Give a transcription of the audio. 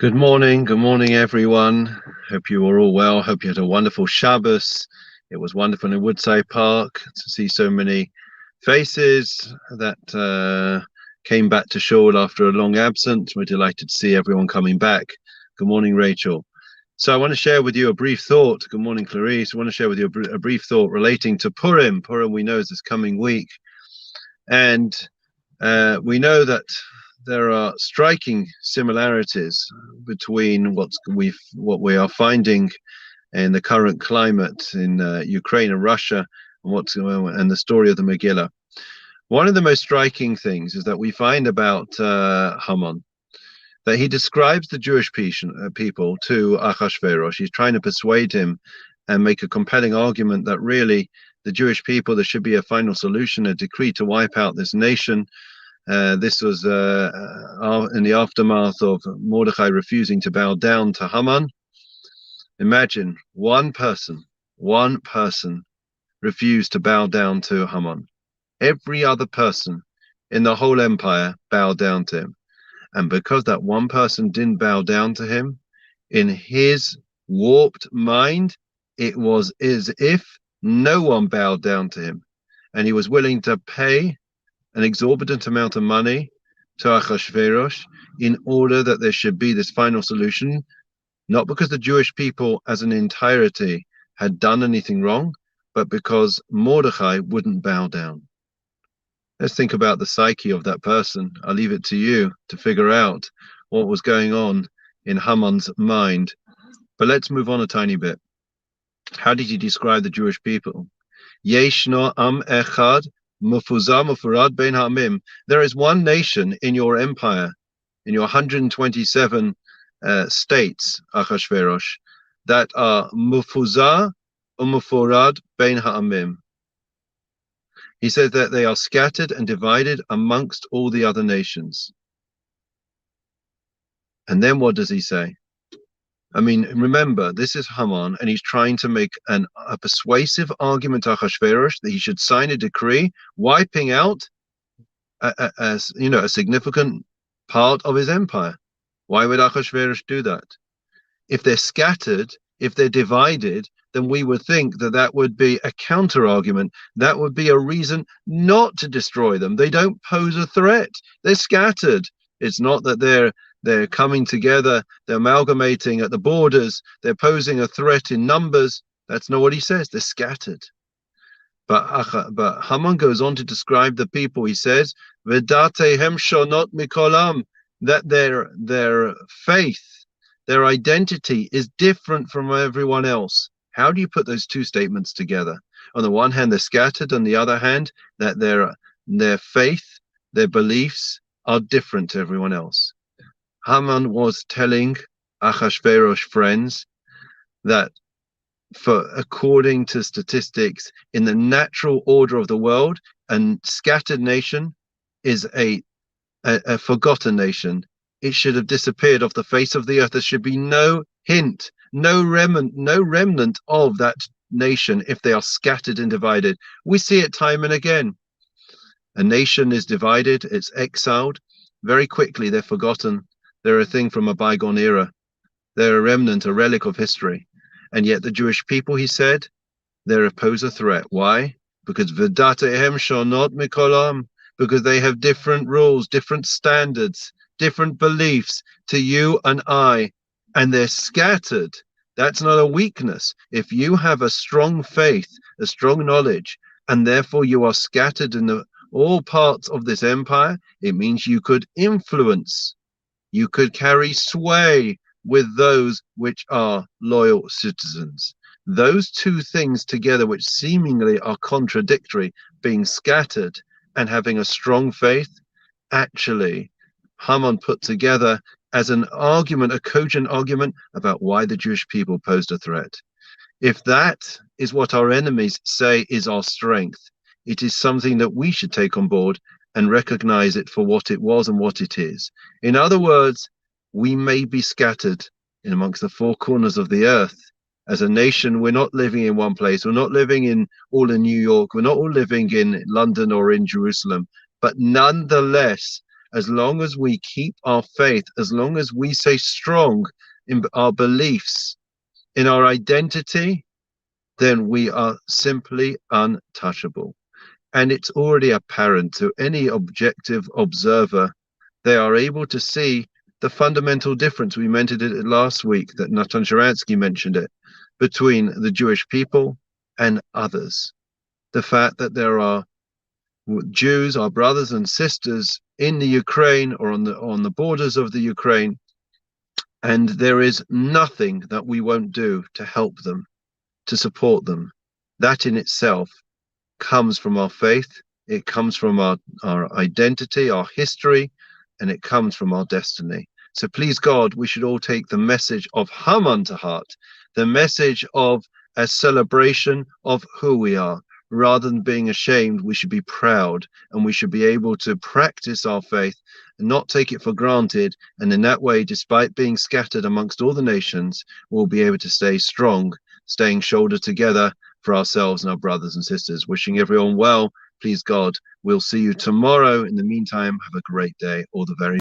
Good morning, everyone. Hope you are all well. Hope you had a wonderful Shabbos. It was wonderful in Woodside Park to see so many faces that came back to shul after a long absence. We're delighted to see everyone coming back. Good morning, Rachel. So I want to share with you a brief thought. Good morning, Clarice. I want to share with you a brief thought relating to Purim. Purim, we know, is this coming week. And we know that there are striking similarities between what we are finding in the current climate in Ukraine and Russia and the story of the Megillah. One of the most striking things is that we find about Haman, that he describes the Jewish people to Achashverosh. He's trying to persuade him and make a compelling argument that really the Jewish people, there should be a final solution, a decree to wipe out this nation. This was in the aftermath of Mordechai refusing to bow down to Haman. Imagine one person refused to bow down to Haman. Every other person in the whole empire bowed down to him. And because that one person didn't bow down to him, in his warped mind, it was as if no one bowed down to him. And he was willing to pay an exorbitant amount of money to Achashverosh in order that there should be this final solution, not because the Jewish people as an entirety had done anything wrong, but because Mordechai wouldn't bow down. Let's think about the psyche of that person. I'll leave it to you to figure out what was going on in Haman's mind. But let's move on a tiny bit. How did he describe the Jewish people? Yeshno am echad there is one nation in your empire, in your 127 states, Achashverosh, that are mufuzah umufurad bein ha'amim. He says that they are scattered and divided amongst all the other nations. And then what does he say? I mean, remember, this is Haman, and he's trying to make a persuasive argument to Achashverosh that he should sign a decree wiping out a significant part of his empire. Why would Achashverosh do that? If they're scattered, if they're divided, then we would think that that would be a counter argument. That would be a reason not to destroy them. They don't pose a threat. They're scattered. It's not that they're coming together, they're amalgamating at the borders, they're posing a threat in numbers. That's not what he says. They're scattered. But Haman goes on to describe the people. He says, "V'datehem shonot mikolam," that their faith, their identity is different from everyone else. How do you put those two statements together? On the one hand, they're scattered. On the other hand, that their faith, their beliefs are different to everyone else. Haman was telling Achashverosh friends that according to statistics, in the natural order of the world, a scattered nation is a forgotten nation. It should have disappeared off the face of the earth. There should be no hint, no remnant of that nation if they are scattered and divided. We see it time and again. A nation is divided, it's exiled. Very quickly, they're forgotten. They're a thing from a bygone era. They're a remnant, a relic of history. And yet the Jewish people, he said, they pose a threat. Why? Because v'datehem shonot mikolam, because they have different rules, different standards, different beliefs to you and I, and they're scattered. That's not a weakness. If you have a strong faith, a strong knowledge, and therefore you are scattered in all parts of this empire, it means you could influence. You could carry sway with those which are loyal citizens. Those two things together, which seemingly are contradictory, being scattered and having a strong faith, actually Haman put together as an argument, a cogent argument about why the Jewish people posed a threat. If that is what our enemies say is our strength, it is something that we should take on board and recognize it for what it was and what it is. In other words, we may be scattered in amongst the four corners of the earth. As a nation, we're not living in one place. We're not living all in New York. We're not all living in London or in Jerusalem. But nonetheless, as long as we keep our faith, as long as we stay strong in our beliefs, in our identity, then we are simply untouchable. And it's already apparent to any objective observer. They are able to see the fundamental difference. We mentioned it last week, that Natan Sharansky mentioned it, between the Jewish people and others. The fact that there are Jews, our brothers and sisters in the Ukraine or on the borders of the Ukraine, and there is nothing that we won't do to help them, to support them. That in itself comes from our faith, it comes from our identity, our history, and it comes from our destiny. So please God, we should all take the message of Haman to heart, the message of a celebration of who we are. Rather than being ashamed, we should be proud, and we should be able to practice our faith and not take it for granted. And in that way, despite being scattered amongst all the nations, we'll be able to stay strong, staying shoulder together for ourselves and our brothers and sisters. Wishing everyone well. Please God, we'll see you tomorrow. In the meantime, have a great day. All the very